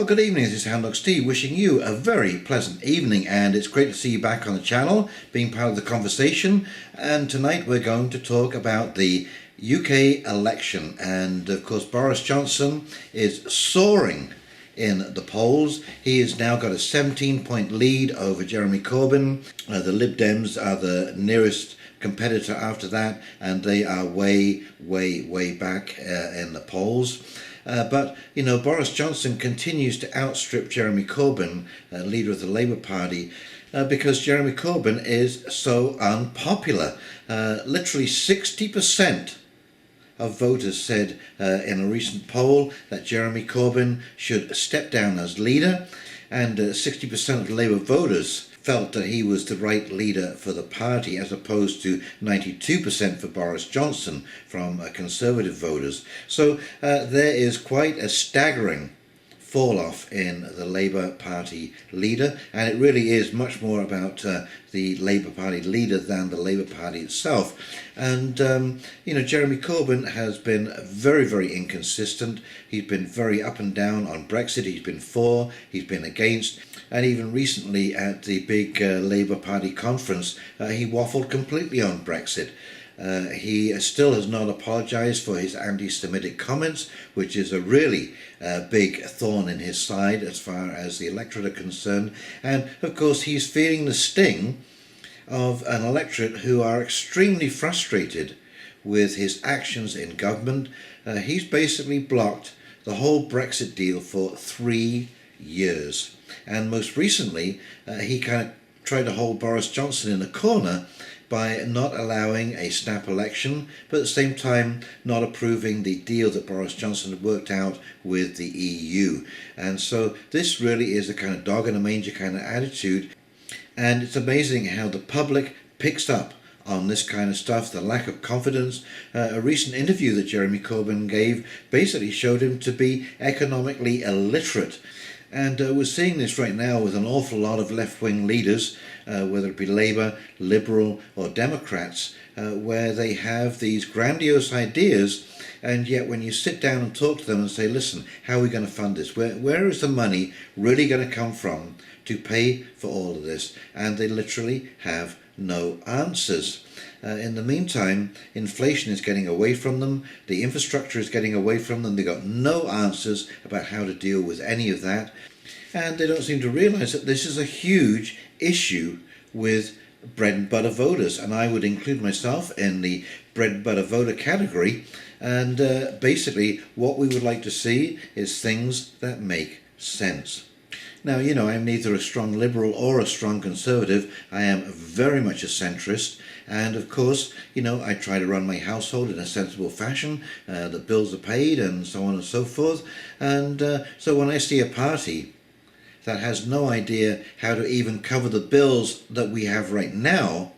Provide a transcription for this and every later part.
Well, good evening. This is Hound Dog Steve wishing you a very pleasant evening, and it's great to see you back on the channel, being part of the conversation. And tonight we're going to talk about the UK election, and of course Boris Johnson is soaring in the polls. He has now got a 17-point lead over Jeremy Corbyn. The Lib Dems are the nearest competitor after that, and they are way back in the polls. But, you know, Boris Johnson continues to outstrip Jeremy Corbyn, leader of the Labour Party, because Jeremy Corbyn is so unpopular. Literally 60% of voters said in a recent poll that Jeremy Corbyn should step down as leader, and 60% of Labour voters felt that he was the right leader for the party, as opposed to 92% for Boris Johnson from Conservative voters. So there is quite a staggering fall off in the Labour Party leader, and it really is much more about the Labour Party leader than the Labour Party itself. And you know, Jeremy Corbyn has been very inconsistent. He's been very up and down on Brexit. He's been for, he's been against, and even recently at the big Labour Party conference he waffled completely on Brexit. He still has not apologised for his anti-Semitic comments, which is a really big thorn in his side as far as the electorate are concerned. And of course he's feeling the sting of an electorate who are extremely frustrated with his actions in government. He's basically blocked the whole Brexit deal for 3 years. And most recently he kind of tried to hold Boris Johnson in a corner by not allowing a snap election, but at the same time not approving the deal that Boris Johnson had worked out with the EU. And so this really is a kind of dog in a manger kind of attitude, and it's amazing how the public picks up on this kind of stuff, the lack of confidence. A recent interview that Jeremy Corbyn gave basically showed him to be economically illiterate. And we're seeing this right now with an awful lot of left-wing leaders, whether it be Labour, Liberal or Democrats, where they have these grandiose ideas, and yet when you sit down and talk to them and say, listen, how are we going to fund this? Where is the money really going to come from to pay for all of this? And they literally have no answers. In the meantime, inflation is getting away from them, the infrastructure is getting away from them, they've got no answers about how to deal with any of that, and they don't seem to realise that this is a huge issue with bread and butter voters, and I would include myself in the bread and butter voter category. And basically what we would like to see is things that make sense. Now, you know, I'm neither a strong liberal or a strong conservative. I am very much a centrist. And of course, you know, I try to run my household in a sensible fashion, the bills are paid and so on and so forth. And so when I see a party that has no idea how to even cover the bills that we have right now,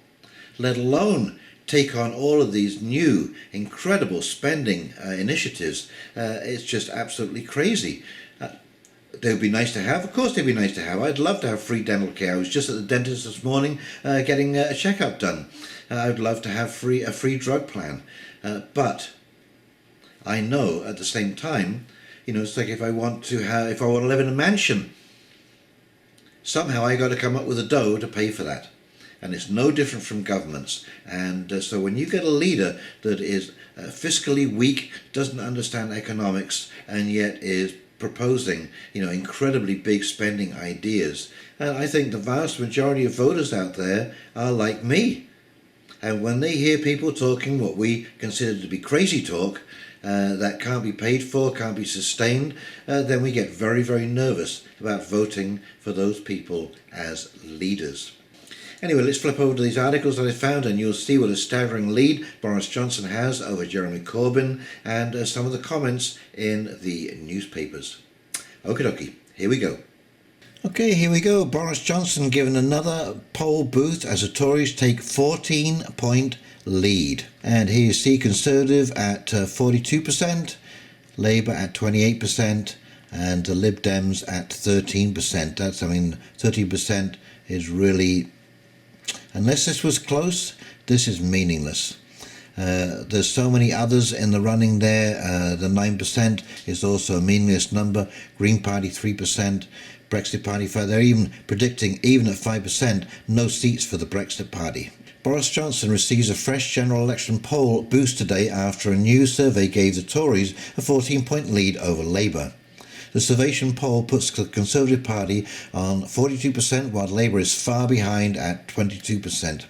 let alone take on all of these new incredible spending initiatives, it's just absolutely crazy. They would be nice to have. Of course they'd be nice to have. I'd love to have free dental care. I was just at the dentist this morning getting a checkup done. I'd love to have a free drug plan. But I know at the same time, you know, it's like if I want to live in a mansion, somehow I got to come up with a dough to pay for that. And it's no different from governments. And so when you get a leader that is fiscally weak, doesn't understand economics, and yet is proposing, you know, incredibly big spending ideas, and I think the vast majority of voters out there are like me. And when they hear people talking what we consider to be crazy talk, that can't be paid for, can't be sustained, then we get very nervous about voting for those people as leaders. Anyway, let's flip over to these articles that I found, and you'll see what a staggering lead Boris Johnson has over Jeremy Corbyn, and some of the comments in the newspapers. Okie dokie, here we go. Okay, here we go. Boris Johnson given another poll boost as the Tories take 14-point lead. And here you see Conservative at 42%, Labour at 28%, and the Lib Dems at 13%. That's, I mean, 13% is really, unless this was close, this is meaningless. There's so many others in the running there. The 9% is also a meaningless number. Green Party 3%, Brexit Party 5%. They're even predicting, even at 5%, no seats for the Brexit Party. Boris Johnson receives a fresh general election poll boost today after a new survey gave the Tories a 14-point lead over Labour. The Survation poll puts the Conservative Party on 42%, while Labour is far behind at 22%.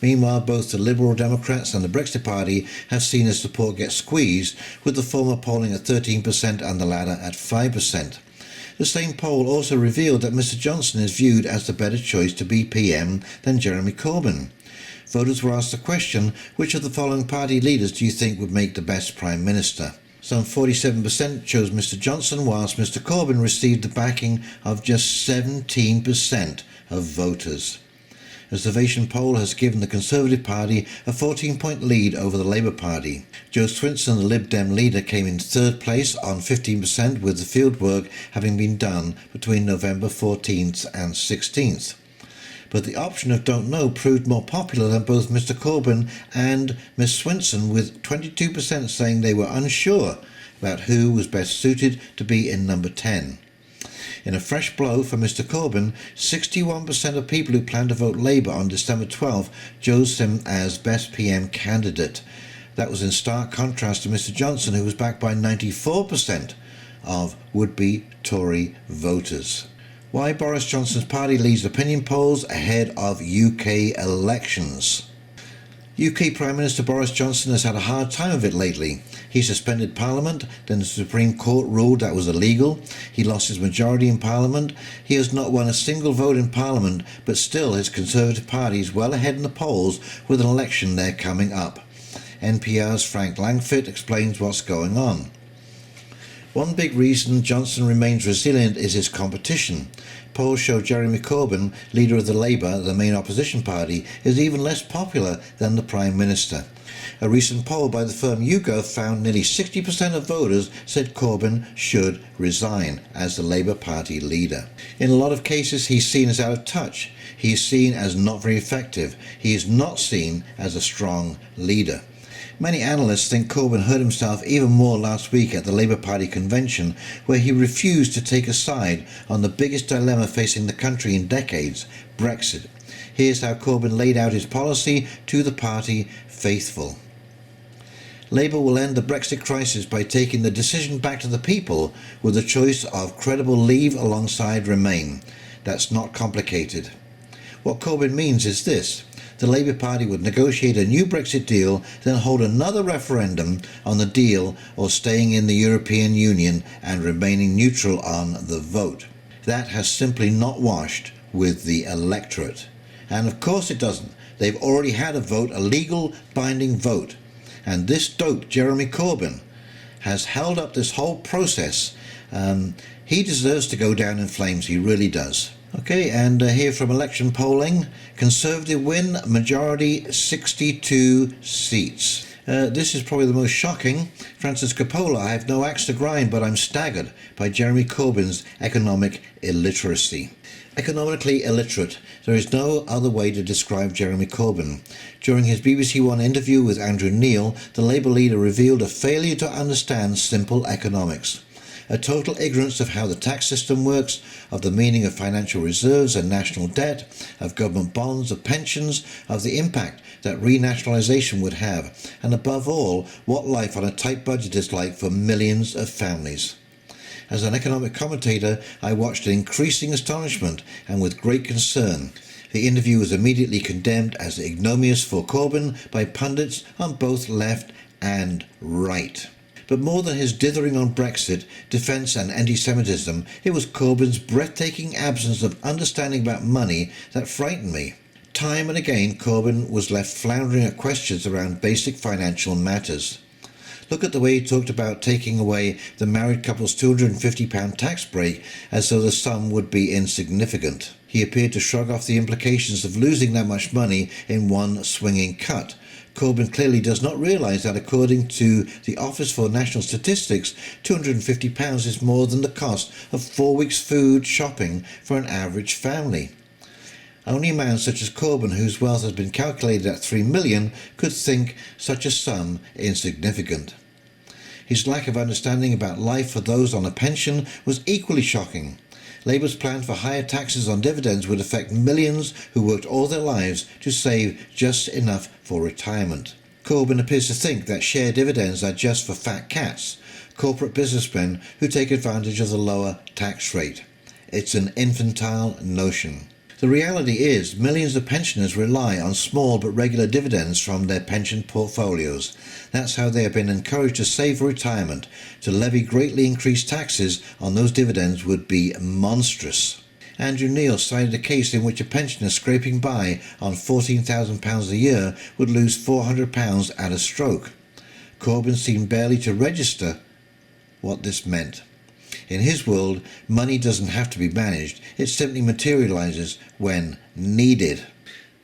Meanwhile, both the Liberal Democrats and the Brexit Party have seen their support get squeezed, with the former polling at 13% and the latter at 5%. The same poll also revealed that Mr Johnson is viewed as the better choice to be PM than Jeremy Corbyn. Voters were asked the question, which of the following party leaders do you think would make the best Prime Minister? Some 47% chose Mr Johnson, whilst Mr Corbyn received the backing of just 17% of voters. The Survation poll has given the Conservative Party a 14-point lead over the Labour Party. Joe Swinson, the Lib Dem leader, came in third place on 15%, with the fieldwork having been done between November 14th and 16th. But the option of don't know proved more popular than both Mr Corbyn and Ms Swinson, with 22% saying they were unsure about who was best suited to be in number 10. In a fresh blow for Mr Corbyn, 61% of people who plan to vote Labour on December 12th chose him as best PM candidate. That was in stark contrast to Mr Johnson, who was backed by 94% of would-be Tory voters. Why Boris Johnson's party leads opinion polls ahead of UK elections. UK Prime Minister Boris Johnson has had a hard time of it lately. He suspended Parliament, then the Supreme Court ruled that was illegal. He lost his majority in Parliament. He has not won a single vote in Parliament, but still his Conservative Party is well ahead in the polls with an election there coming up. NPR's Frank Langford explains what's going on. One big reason Johnson remains resilient is his competition. Polls show Jeremy Corbyn, leader of the Labour, the main opposition party, is even less popular than the Prime Minister. A recent poll by the firm YouGov found nearly 60% of voters said Corbyn should resign as the Labour Party leader. In a lot of cases, he's seen as out of touch. He is seen as not very effective. He is not seen as a strong leader. Many analysts think Corbyn hurt himself even more last week at the Labour Party convention, where he refused to take a side on the biggest dilemma facing the country in decades, Brexit. Here's how Corbyn laid out his policy to the party faithful. Labour will end the Brexit crisis by taking the decision back to the people with the choice of credible leave alongside remain. That's not complicated. What Corbyn means is this. The Labour Party would negotiate a new Brexit deal, then hold another referendum on the deal or staying in the European Union and remaining neutral on the vote. That has simply not washed with the electorate. And of course it doesn't. They've already had a vote, a legal binding vote. And this dope, Jeremy Corbyn, has held up this whole process. He deserves to go down in flames, he really does. Okay, and here from election polling, Conservative win, majority 62 seats. This is probably the most shocking. Francis Coppola, I have no axe to grind, but I'm staggered by Jeremy Corbyn's economic illiteracy. Economically illiterate. There is no other way to describe Jeremy Corbyn. During his BBC One interview with Andrew Neil, the Labour leader revealed a failure to understand simple economics. A total ignorance of how the tax system works, of the meaning of financial reserves and national debt, of government bonds, of pensions, of the impact that renationalisation would have, and above all, what life on a tight budget is like for millions of families. As an economic commentator, I watched in increasing astonishment and with great concern. The interview was immediately condemned as ignominious for Corbyn by pundits on both left and right. But more than his dithering on Brexit, defence and anti-Semitism, it was Corbyn's breathtaking absence of understanding about money that frightened me. Time and again, Corbyn was left floundering at questions around basic financial matters. Look at the way he talked about taking away the married couple's £250 tax break as though the sum would be insignificant. He appeared to shrug off the implications of losing that much money in one swinging cut. Corbyn clearly does not realise that according to the Office for National Statistics, £250 is more than the cost of 4 weeks' food shopping for an average family. Only a man such as Corbyn, whose wealth has been calculated at 3 million, could think such a sum insignificant. His lack of understanding about life for those on a pension was equally shocking. Labour's plan for higher taxes on dividends would affect millions who worked all their lives to save just enough for retirement. Corbyn appears to think that share dividends are just for fat cats, corporate businessmen who take advantage of the lower tax rate. It's an infantile notion. The reality is, millions of pensioners rely on small but regular dividends from their pension portfolios. That's how they have been encouraged to save for retirement. To levy greatly increased taxes on those dividends would be monstrous. Andrew Neil cited a case in which a pensioner scraping by on £14,000 a year would lose £400 at a stroke. Corbyn seemed barely to register what this meant. In his world, money doesn't have to be managed, it simply materialises when needed.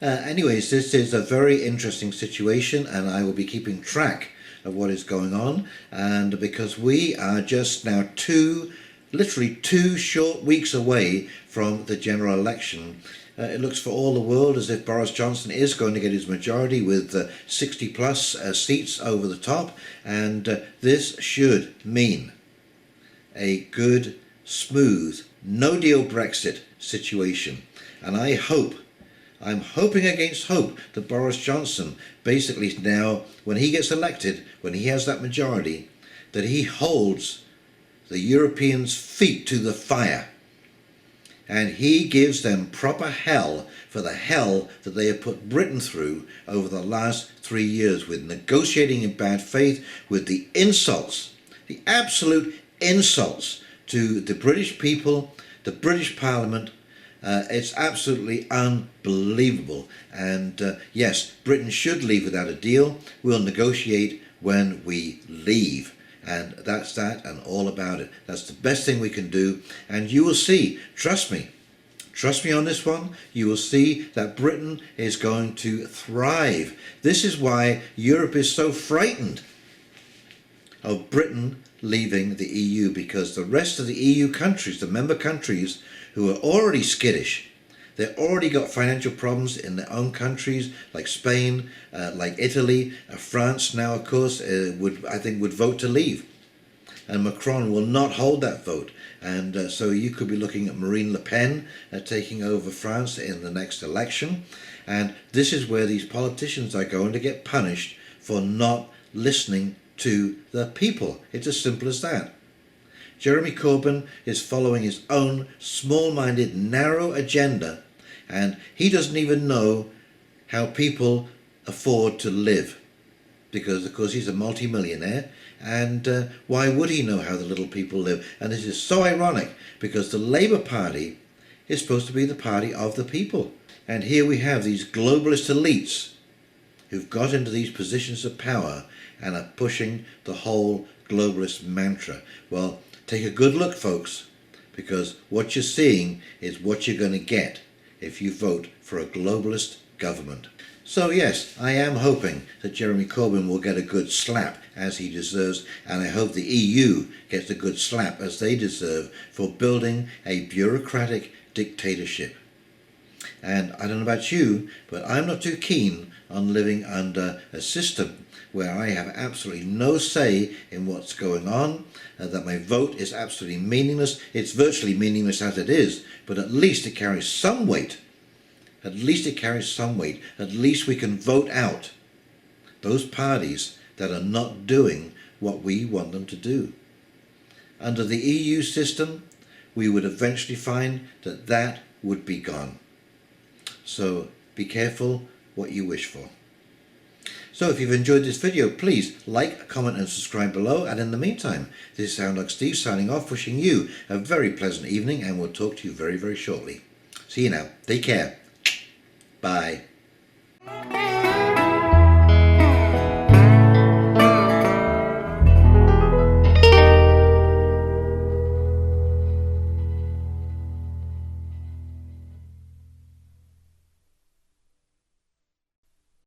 Anyways, this is a very interesting situation, and I will be keeping track of what is going on. And because we are just now literally two short weeks away from the general election, it looks for all the world as if Boris Johnson is going to get his majority with 60 plus seats over the top, and this should mean a good, smooth, no-deal Brexit situation. And I'm hoping against hope that Boris Johnson basically now, when he gets elected, when he has that majority, that he holds the Europeans' feet to the fire and he gives them proper hell for the hell that they have put Britain through over the last 3 years with negotiating in bad faith, with the insults, the absolute insults to the British people, the British Parliament. It's absolutely unbelievable. And yes, Britain should leave without a deal. We'll negotiate when we leave. And that's that and all about it. That's the best thing we can do. And you will see, trust me on this one, you will see that Britain is going to thrive. This is why Europe is so frightened of Britain leaving the EU, because the rest of the EU countries, the member countries who are already skittish, they've already got financial problems in their own countries, like Spain, like Italy, France now of course would vote to leave, and Macron will not hold that vote. And so you could be looking at Marine Le Pen taking over France in the next election. And this is where these politicians are going to get punished for not listening to the people. It's as simple as that. Jeremy Corbyn is following his own small-minded, narrow agenda, and he doesn't even know how people afford to live, because of course he's a multi-millionaire, and why would he know how the little people live? And this is so ironic, because the Labour Party is supposed to be the party of the people, and here we have these globalist elites who've got into these positions of power and are pushing the whole globalist mantra. Well, take a good look, folks, because what you're seeing is what you're going to get if you vote for a globalist government. So yes, I am hoping that Jeremy Corbyn will get a good slap as he deserves, and I hope the EU gets a good slap as they deserve for building a bureaucratic dictatorship. And I don't know about you, but I'm not too keen on living under a system where I have absolutely no say in what's going on, that my vote is absolutely meaningless. It's virtually meaningless as it is, but at least it carries some weight. At least it carries some weight. At least we can vote out those parties that are not doing what we want them to do. Under the EU system, we would eventually find that that would be gone. So be careful what you wish for. So if you've enjoyed this video, please like, comment and subscribe below. And in the meantime, this is Sound Like Steve signing off, wishing you a very pleasant evening, and we'll talk to you very, very shortly. See you now. Take care. Bye.